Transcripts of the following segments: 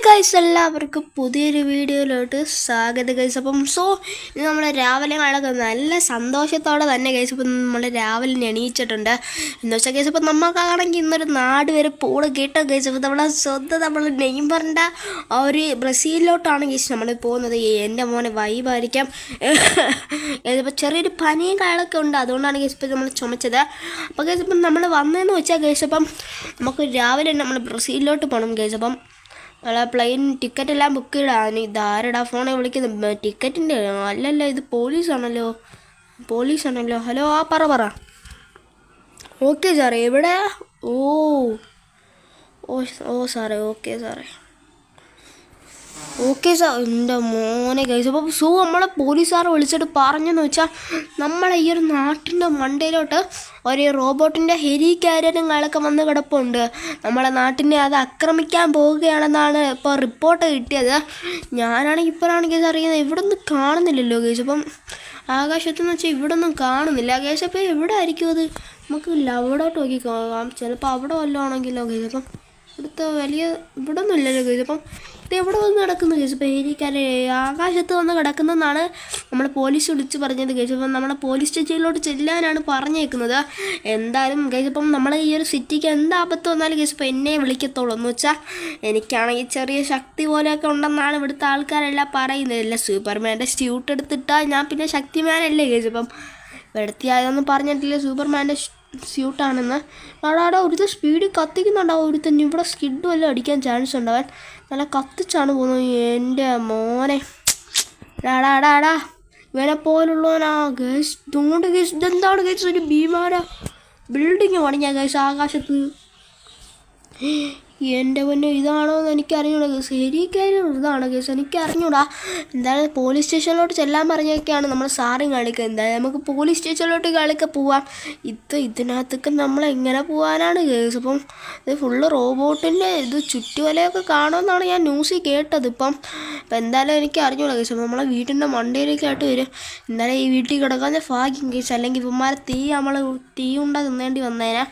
Guys എല്ലാവർക്കും പുതിയൊരു വീഡിയോയിലോട്ട് സ്വാഗതം ഗൈസ്. അപ്പം ഇത് നമ്മൾ രാവിലെ നല്ല സന്തോഷത്തോടെ തന്നെ ഗൈസ് ഇപ്പം നമ്മൾ രാവിലെ എണീച്ചിട്ടുണ്ട്. എന്ന് വെച്ചാൽ ഗൈസ് ഇപ്പം നമുക്കാണെങ്കിൽ ഇന്നൊരു നാട് വരെ പോണ് കേട്ടോ ഗൈസ്. അപ്പം നമ്മളെ സ്വന്തം നമ്മൾ നെയ്മറിൻ്റെ ആ ഒരു ബ്രസീലിലോട്ടാണ് ഗൈസ് നമ്മൾ പോകുന്നത്. എൻ്റെ മോനെ വൈബായിരിക്കാം. ഇപ്പം ചെറിയൊരു പനിയും കാര്യങ്ങളൊക്കെ ഉണ്ട്, അതുകൊണ്ടാണ് ഗൈസ് ഇപ്പം നമ്മൾ ചുമച്ചത്. അപ്പോൾ ഗൈസ് ഇപ്പം നമ്മൾ വന്നതെന്ന് വെച്ചാൽ ഗൈസ് അപ്പം നമുക്ക് രാവിലെ നമ്മൾ ബ്രസീലിലോട്ട് പോകണം ഗൈസ്. അപ്പം പ്ലെയിൻ ടിക്കറ്റ് എല്ലാം ബുക്ക് ചെയ്താൽ ഇതാരടാ ഫോണെ വിളിക്കുന്നത്? ടിക്കറ്റിൻ്റെ അല്ലല്ല, ഇത് പോലീസാണല്ലോ. ഹലോ, പറ. ഓക്കെ സാറേ, എവിടെ? ഓ സാറേ, ഓക്കെ സാറേ. ഓക്കെ സാർ, എൻ്റെ മോനെ ഗൈസ്. അപ്പോൾ നമ്മളെ പോലീസുകാർ വിളിച്ചിട്ട് പറഞ്ഞെന്ന് വെച്ചാൽ നമ്മളെ ഈ ഒരു നാട്ടിൻ്റെ മണ്ടയിലോട്ട് ഒരു റോബോട്ടിൻ്റെ ഹെലികാരിയറുകളൊക്കെ വന്ന് കിടപ്പുണ്ട്. നമ്മളെ നാട്ടിനെ അത് ആക്രമിക്കാൻ പോവുകയാണെന്നാണ് ഇപ്പോൾ റിപ്പോർട്ട് കിട്ടിയത്. ഞാനാണെങ്കിൽ ഇപ്പോഴാണെങ്കിൽ അറിയുന്നത് ഇവിടെ ഒന്നും കാണുന്നില്ലല്ലോ ഗൈസ്. അപ്പം ആകാശത്തെന്ന് വെച്ചാൽ ഇവിടെ ഒന്നും കാണുന്നില്ല ഗൈസ്. അപ്പോൾ എവിടെ ആയിരിക്കും അത്? നമുക്ക് അവിടോട്ട് നോക്കി നോക്കാം, ചിലപ്പോൾ അവിടെ വല്ലതും ആണെങ്കിലോ ഗൈസ്. അപ്പം ഇവിടുത്തെ ഇവിടെ ഒന്നും ഇല്ലല്ലോ ഗൈസ്. അപ്പം ഇത് എവിടെ വന്ന് കിടക്കുന്നു ഗൈസ്? ഇപ്പോൾ ഹെലിക്കാരെ ആകാശത്ത് വന്ന് കിടക്കുന്നതെന്നാണ് നമ്മൾ പോലീസ് വിളിച്ച് പറഞ്ഞത് ഗൈസ്. അപ്പം നമ്മളെ പോലീസ് സ്റ്റേഷനിലോട്ട് ചെല്ലാനാണ് പറഞ്ഞേക്കുന്നത്. എന്തായാലും ഗൈസ് ഇപ്പം നമ്മളെ ഈ ഒരു സിറ്റിക്ക് എന്താപത്ത് വന്നാലും ഗൈസ് ഇപ്പം എന്നെ വിളിക്കത്തുള്ളൂ. എന്ന് വെച്ചാൽ എനിക്കാണെങ്കിൽ ചെറിയ ശക്തി പോലെയൊക്കെ ഉണ്ടെന്നാണ് ഇവിടുത്തെ ആൾക്കാരെല്ലാം പറയുന്നത്. അല്ല, സൂപ്പർമാൻ്റെ സ്യൂട്ട് എടുത്തിട്ടാൽ ഞാൻ പിന്നെ ശക്തിമാനല്ലേ ഗൈസ്. ഇപ്പം വെടുത്തിയായതൊന്നും പറഞ്ഞിട്ടില്ല സൂപ്പർമാൻ്റെ സ്യൂട്ടാണെന്ന്. ആടാ ഒരുത്ത സ്പീഡിൽ കത്തിക്കുന്നുണ്ടാവും. ഒരുത്തൻ ഇവിടെ സ്കിഡ് വല്ലതും അടിക്കാൻ ചാൻസ് ഉണ്ടാവാൻ. നല്ല കത്തിച്ചാണ് പോകുന്നത്. എൻ്റെ മോനെ ഡാടാ ഇവനെ പോലുള്ളവനാ ഗൈസ്. ഇതുകൊണ്ട് ഗൈസ് ഇതെന്താണ് ഗൈസ്? ഒരു ഭീമാര ബിൽഡിങ് പണിഞ്ഞാ ഗൈസ് ആകാശത്ത്. എൻ്റെ പൊന്നെ, ഇതാണോ എന്ന് എനിക്കറിഞ്ഞൂടാ ഗൈസ്. ഹെലികാരിയർ ഇതാണ് ഗൈസ്, എനിക്കറിഞ്ഞൂടാ. എന്തായാലും പോലീസ് സ്റ്റേഷനിലോട്ട് ചെല്ലാൻ പറഞ്ഞൊക്കെയാണ് നമ്മൾ സാറും കളിക്കുക. എന്തായാലും നമുക്ക് പോലീസ് സ്റ്റേഷനിലോട്ട് കളിക്കാൻ പോവാം. ഇതിനകത്തൊക്കെ നമ്മൾ എങ്ങനെ പോകാനാണ് ഗൈസ്? അപ്പം ഇത് ഫുള്ള് റോബോട്ടിൻ്റെ ചുറ്റുവലയൊക്കെ കാണുമെന്നാണ് ഞാൻ ന്യൂസിൽ കേട്ടത്. ഇപ്പം എന്തായാലും എനിക്ക് അറിഞ്ഞൂടാ ഗൈസ്. അപ്പം നമ്മളെ വീട്ടിൻ്റെ മണ്ടയിലേക്കായിട്ട് വരും. എന്തായാലും ഈ വീട്ടിൽ കിടക്കാതെ ഭാഗ്യം ഗൈസ്, അല്ലെങ്കിൽ ഇവന്മാരെ തീ ഉണ്ടാ തിന്നേണ്ടി വന്നേനെ.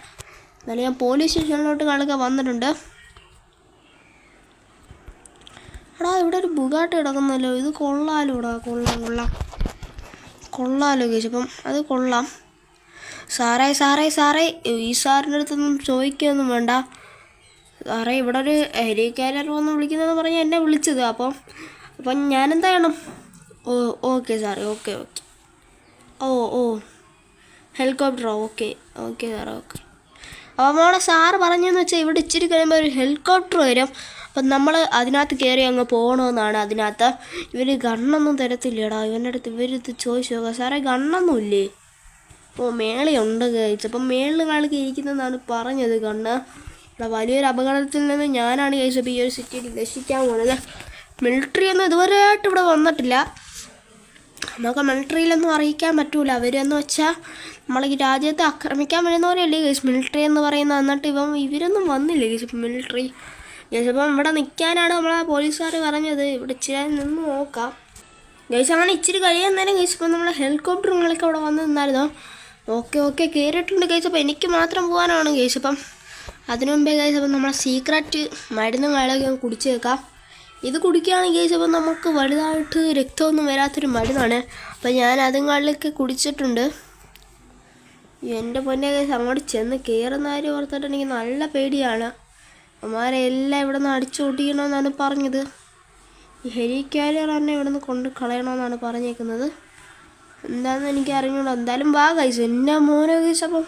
എന്നാലും ഞാൻ പോലീസ് സ്റ്റേഷനിലോട്ട് കളിക്കാൻ വന്നിട്ടുണ്ട്. എടാ, ഇവിടെ ഒരു ബുഗാട്ട് കിടക്കുന്നല്ലോ. ഇത് കൊള്ളാലോടാ, കൊള്ളാലോ ഗൈസ്. അപ്പം അത് കൊള്ളാം. സാറേ ഈ സാറിൻ്റെ അടുത്തൊന്നും ചോദിക്കുകയൊന്നും വേണ്ട സാറേ. ഇവിടെ ഒരു ഹെലികാരിയർ വന്ന് വിളിക്കുന്നതെന്ന് പറഞ്ഞാൽ എന്നെ വിളിച്ചത്. അപ്പം ഞാനെന്താ ചെയ്യണം? ഓക്കെ സാറേ, ഓക്കെ. ഓ ഹെലികോപ്റ്ററോ? ഓക്കെ സാറേ, ഓക്കെ. അപ്പോൾ നമ്മളെ സാറ് പറഞ്ഞതെന്ന് വെച്ചാൽ ഇവിടെ ഇച്ചിരി കഴിയുമ്പോൾ ഒരു ഹെലികോപ്റ്റർ വരും. അപ്പം നമ്മൾ അതിനകത്ത് കയറി അങ്ങ് പോകണമെന്നാണ്. അതിനകത്ത് ഇവർ ഗണ്ണൊന്നും തരത്തില്ലടാ. ഇവൻ്റെ അടുത്ത് ഇവരിത് ചോദിച്ചു നോക്കാം. സാറേ ഗണ്ണൊന്നും ഇല്ലേ? മേളിയുണ്ട് കഴിച്ചു. അപ്പം മേളിൽ കാണിക്ക് ഇരിക്കുന്നതെന്നാണ് പറഞ്ഞത് ഗണ്ണ്. ഇവിടെ വലിയൊരു അപകടത്തിൽ നിന്ന് ഞാനാണ് കഴിച്ചപ്പോൾ ഈ ഒരു സിറ്റിയിൽ രക്ഷിക്കാൻ പോകുന്നത്. മിലിറ്ററി ഒന്നും ഇതുവരെയായിട്ട് ഇവിടെ വന്നിട്ടില്ല. നമുക്ക് മിലിറ്ററിയിലൊന്നും അറിയിക്കാൻ പറ്റൂല. അവരെന്ന് വെച്ചാൽ നമ്മളെ ഈ രാജ്യത്തെ ആക്രമിക്കാൻ വരുന്നവരല്ലേ ഗൈസ് മിലിറ്ററി എന്ന് പറയുന്നത്. എന്നിട്ട് ഇവരൊന്നും വന്നില്ല ഗൈസ് മിലിറ്ററി ഗൈസ്. അപ്പം ഇവിടെ നിൽക്കാനാണ് നമ്മളെ പോലീസുകാർ പറഞ്ഞത്. ഇവിടെ ഇച്ചിരി നിന്ന് നോക്കാം ഗൈസ്. അങ്ങനെ ഇച്ചിരി കഴിയുന്നേരം ഗൈസ് ഇപ്പം നമ്മളെ ഹെലികോപ്റ്ററുകളൊക്കെ അവിടെ വന്ന് നിന്നായിരുന്നോ? ഓക്കെ കയറിയിട്ടുണ്ട് ഗൈസ്. അപ്പം എനിക്ക് മാത്രം പോകാനാണ് ഗൈസ്. അപ്പം അതിനു മുമ്പേ ഗൈസ് അപ്പം നമ്മളെ സീക്രട്ട് മരുന്നുകളൊക്കെ കുടിച്ചേക്കാം. ഇത് കുടിക്കുകയാണെങ്കിൽ ഗൈസ് അപ്പം നമുക്ക് വലുതായിട്ട് രക്തമൊന്നും വരാത്തൊരു മരുന്നാണ്. അപ്പം ഞാൻ അതുങ്ങളിലൊക്കെ കുടിച്ചിട്ടുണ്ട്. എൻ്റെ പൊന്നെ ഗൈസ്, അങ്ങോട്ട് ചെന്ന് കയറുന്ന കാര്യം ഓർത്തിട്ട് എനിക്ക് നല്ല പേടിയാണ്. അമ്മമാരെ എല്ലാം ഇവിടെ നിന്ന് അടിച്ചു ഓടിക്കണമെന്നാണ് പറഞ്ഞത്. ഈ ഹെലികാരിയർ തന്നെ ഇവിടെ നിന്ന് കൊണ്ട് കളയണമെന്നാണ് പറഞ്ഞേക്കുന്നത്. എന്താണെന്ന് എനിക്ക് അറിഞ്ഞൂടാ. എന്തായാലും വാ ഗൈസ്. എൻ്റെ മോനെ ഗൈസ്. അപ്പം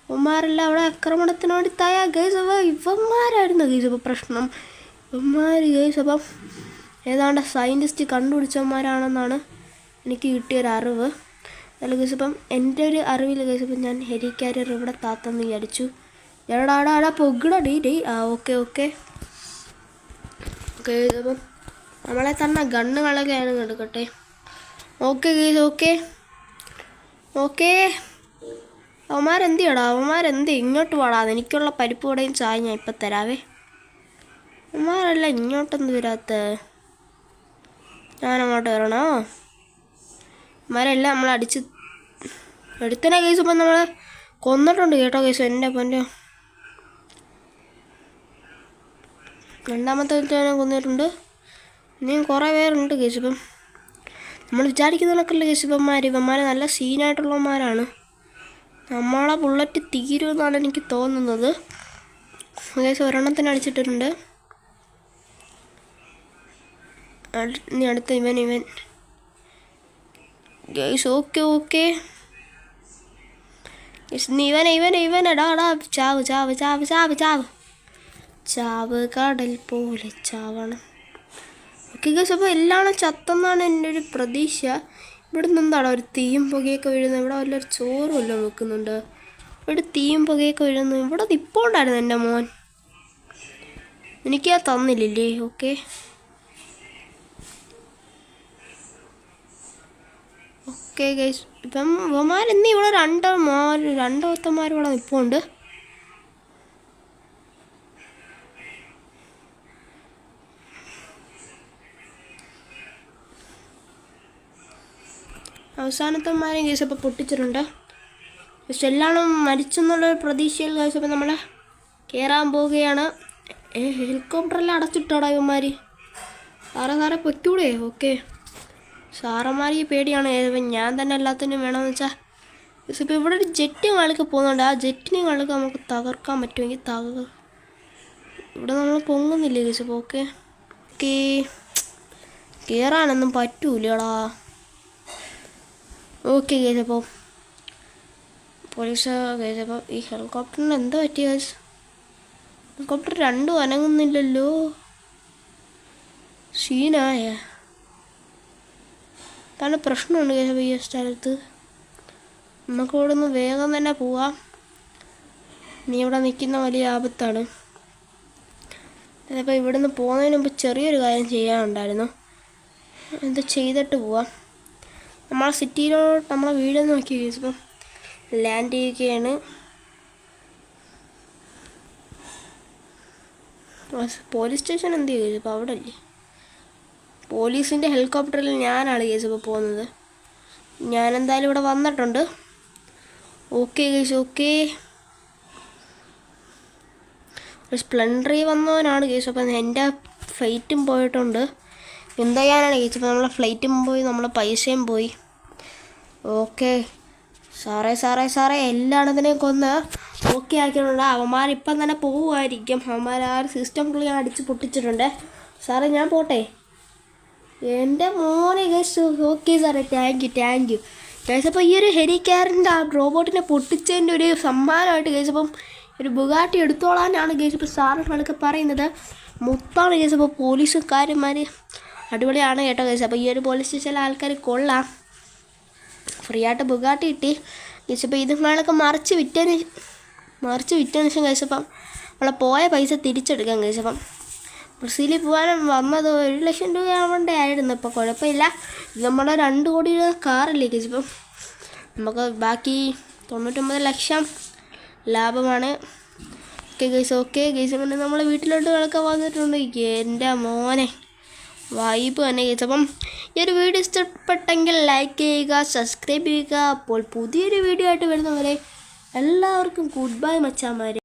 ഇവന്മാരെല്ലാം അവിടെ ആക്രമണത്തിന് വേണ്ടി തയ്യാ ഗൈസ്. അപ്പോൾ ഇവന്മാരായിരുന്നു ഗൈസ് ഇപ്പോൾ പ്രശ്നം. ഇവന്മാർ ഗൈസ് അപ്പം ഏതാണ്ട് സയൻറ്റിസ്റ്റ് കണ്ടുപിടിച്ചവന്മാരാണെന്നാണ് എനിക്ക് കിട്ടിയൊരറിവ്. അല്ല ഗൈസ് ഇപ്പം എൻ്റെ ഒരു അറിവിൽ ഗൈസ് ഇപ്പം ഞാൻ ഹെലികാരിയർ ഇവിടെ താത്തെന്ന് വിചാരിച്ചു. എടാ പൊഗിട ഡീ. ഓക്കെ അപ്പം നമ്മളെ തന്നെ ഗണ്ണുകളൊക്കെയാണ് എടുക്കട്ടെ. Okay guys, okay. അവന്മാരെന്ത് ഇങ്ങോട്ട് പാടാ. എനിക്കുള്ള പരിപ്പ് കൂടെയും ചായ ഞാൻ ഇപ്പം തരാവേ. അവന്മാരല്ല ഇങ്ങോട്ടൊന്നും വരാത്ത. ഞാനങ്ങോട്ട് വരണോ? അവന്മാരെല്ലാം നമ്മൾ അടിച്ച് എടുത്തനെ കേസ്. ഇപ്പം നമ്മൾ കൊന്നിട്ടുണ്ട് കേട്ടോ കേസ്. എൻ്റെ പൊന്നോ രണ്ടാമത്തെ ഒരുത്തനെ കൊന്നിട്ടുണ്ട്. ഇനിയും കുറേ പേരുണ്ട് കേസ്. ഇപ്പം നമ്മൾ വിചാരിക്കുന്ന കണക്കല്ല കേസ്. ഇവന്മാർ നല്ല സീനായിട്ടുള്ളവന്മാരാണ്. നമ്മളെ ബുള്ളറ്റ് തീരുമെന്നാണ് എനിക്ക് തോന്നുന്നത്. കേസ് ഒരെണ്ണത്തിന് അടിച്ചിട്ടിട്ടുണ്ട്. ഇനി അടുത്ത ഇവൻ ഗൈസ്. ഓക്കെ ഇവൻ എടാ ചാവ് കടൽ പോലെ ചാവണം. ഓക്കെ ഗൈസ്, അപ്പോൾ എല്ലാം ചത്തെന്നാണ് എൻ്റെ ഒരു പ്രതീക്ഷ. ഇവിടെ നിന്ന് എന്താണ് ഒരു തീയും പുകയൊക്കെ വീഴുന്നത്? ഇവിടെ വല്ലൊരു ചോറും വല്ലതും വെക്കുന്നുണ്ട്. ഇവിടെ തീയും പുകയൊക്കെ വീഴുന്നു. ഇവിടെ ഇപ്പോൾ ഉണ്ടായിരുന്നു എൻ്റെ മോൻ. എനിക്ക് തന്നില്ലേ? ഓക്കെ ഗൈസ്, ഇപ്പം ഇവന്മാരിന്ന് ഇവിടെ രണ്ടോത്തന്മാർ ഇവിടെ നിൽപ്പുണ്ട്. അവസാനത്തെമാരെയും കേസ് അപ്പോൾ പൊട്ടിച്ചിട്ടുണ്ട്. പക്ഷെ എല്ലാവരും മരിച്ചെന്നുള്ളൊരു പ്രതീക്ഷയിൽ കേസ് അപ്പോൾ നമ്മൾ കയറാൻ പോവുകയാണ്. ഹെലികോപ്റ്ററെല്ലാം അടച്ചിട്ടാടാ ഇവന്മാർ. സാറേ പൊയ്ക്കൂടെ? ഓക്കെ സാറന്മാർ ഈ പേടിയാണ്. ഞാൻ തന്നെ എല്ലാത്തിനും വേണമെന്ന് വെച്ചാൽ കേസ് ഇപ്പോൾ ഇവിടെ ഒരു ജെറ്റ് കളിക്ക് പോകുന്നുണ്ട്. ആ ജെറ്റിനെ കളിക്ക് നമുക്ക് തകർക്കാൻ പറ്റുമെങ്കിൽ ഇവിടെ നമ്മൾ പൊങ്ങുന്നില്ലേ കേസ്. അപ്പോൾ ഓക്കെ കയറാനൊന്നും പറ്റൂലടാ. ഓക്കെ കേസ്, അപ്പോൾ പോലീസ് കേസ്. അപ്പോൾ ഈ ഹെലികോപ്റ്ററിന് എന്താ പറ്റിയ കേസ്? ഹെലികോപ്റ്റർ രണ്ടും അനങ്ങുന്നില്ലല്ലോ. സീനായ അതാണ് പ്രശ്നമുണ്ട് കേസ്. അപ്പോൾ ഈ സ്ഥലത്ത് നമുക്ക് ഇവിടെ നിന്ന് വേഗം തന്നെ പോവാം. നീ ഇവിടെ നിൽക്കുന്ന വലിയ ആപത്താണ്. അപ്പോൾ ഇവിടെ നിന്ന് പോകുന്നതിന് മുമ്പ് ചെറിയൊരു കാര്യം ചെയ്യാനുണ്ടായിരുന്നു. ഇത് ചെയ്തിട്ട് പോവാം. നമ്മളെ സിറ്റിയിലോട്ട് നമ്മളെ വീടെന്ന് നോക്കി കേസ്. ഇപ്പം ലാൻഡ് ചെയ്യുകയാണ്. പോലീസ് സ്റ്റേഷൻ എന്ത് ചെയ്തു? ഇപ്പോൾ അവിടെ അല്ലേ? പോലീസിൻ്റെ ഹെലികോപ്റ്ററിൽ ഞാനാണ് കേസ് ഇപ്പോൾ പോകുന്നത്. ഞാനെന്തായാലും ഇവിടെ വന്നിട്ടുണ്ട്. Okay case. ഓക്കെ ഒരു സ്പ്ലെൻഡറിൽ വന്നവനാണ് കേസ്. അപ്പം എൻ്റെ ഫ്ലൈറ്റും പോയിട്ടുണ്ട്. എന്താ ചെയ്യാനാണ് കേസ്? ഇപ്പോൾ നമ്മളെ ഫ്ലൈറ്റും പോയി, നമ്മളെ പൈസയും പോയി. ഓക്കെ സാറേ എല്ലാത്തിനെയും കൊന്ന് ഓക്കെ ആക്കിയിട്ടുണ്ട്. അവന്മാരിപ്പം തന്നെ പോവുമായിരിക്കും. അവന്മാർ ആ ഒരു സിസ്റ്റം ഫുള്ളി ഞാൻ അടിച്ച് പൊട്ടിച്ചിട്ടുണ്ട്. സാറേ ഞാൻ പോട്ടെ? എൻ്റെ മോനെ കേസ്. ഓക്കെ സാറേ, താങ്ക് യു കേസ്. അപ്പോൾ ഈ ഒരു ഹെലികാരിൻ്റെ ആ റോബോട്ടിനെ പൊട്ടിച്ചതിൻ്റെ ഒരു സമ്മാനമായിട്ട് കേസ് അപ്പം ഒരു ബുഗാട്ടി എടുത്തോളാനാണ് കേസ് ഇപ്പോൾ സാറിനൊക്കെ പറയുന്നത്. മുത്താണ് കേസ്. അപ്പോൾ പോലീസുകാരന്മാർ അടിപൊളിയാണ് കേട്ടോ കേസ്. അപ്പോൾ ഈ ഒരു പോലീസ് സ്റ്റേഷനിലെ ആൾക്കാർ കൊള്ളാം. ഫ്രീ ആയിട്ട് ബുഗാട്ടി കിട്ടി കേസ്. അപ്പോൾ ഇതുങ്ങളൊക്കെ മറിച്ച് വിറ്റതിന് ശേഷം കേസ് അപ്പം നമ്മളെ പോയ പൈസ തിരിച്ചെടുക്കാം കേസ്. അപ്പം ബ്രസീലിൽ പോകാനും വന്നത് 1 ലക്ഷം രൂപ ആവേണ്ട ആയിരുന്നു. ഇപ്പോൾ കുഴപ്പമില്ല. ഇത് നമ്മുടെ 2 കോടി രൂപ കാറില്ലേ കേസ്. ഇപ്പം നമുക്ക് ബാക്കി 99 ലക്ഷം ലാഭമാണ്. Okay case. പിന്നെ നമ്മളെ വീട്ടിലോട്ട് കളൊക്കെ വന്നിട്ടുണ്ട്. എൻ്റെ മോനെ വൈബ് തന്നെ കേസ്. അപ്പം ഈ ഒരു വീഡിയോ ഇഷ്ടപ്പെട്ടെങ്കിൽ ലൈക്ക് ചെയ്യുക, സബ്സ്ക്രൈബ് ചെയ്യുക. അപ്പോൾ പുതിയൊരു വീഡിയോ ആയിട്ട് വരുന്നവരെ എല്ലാവർക്കും ഗുഡ് ബൈ മച്ചാന്മാരെ.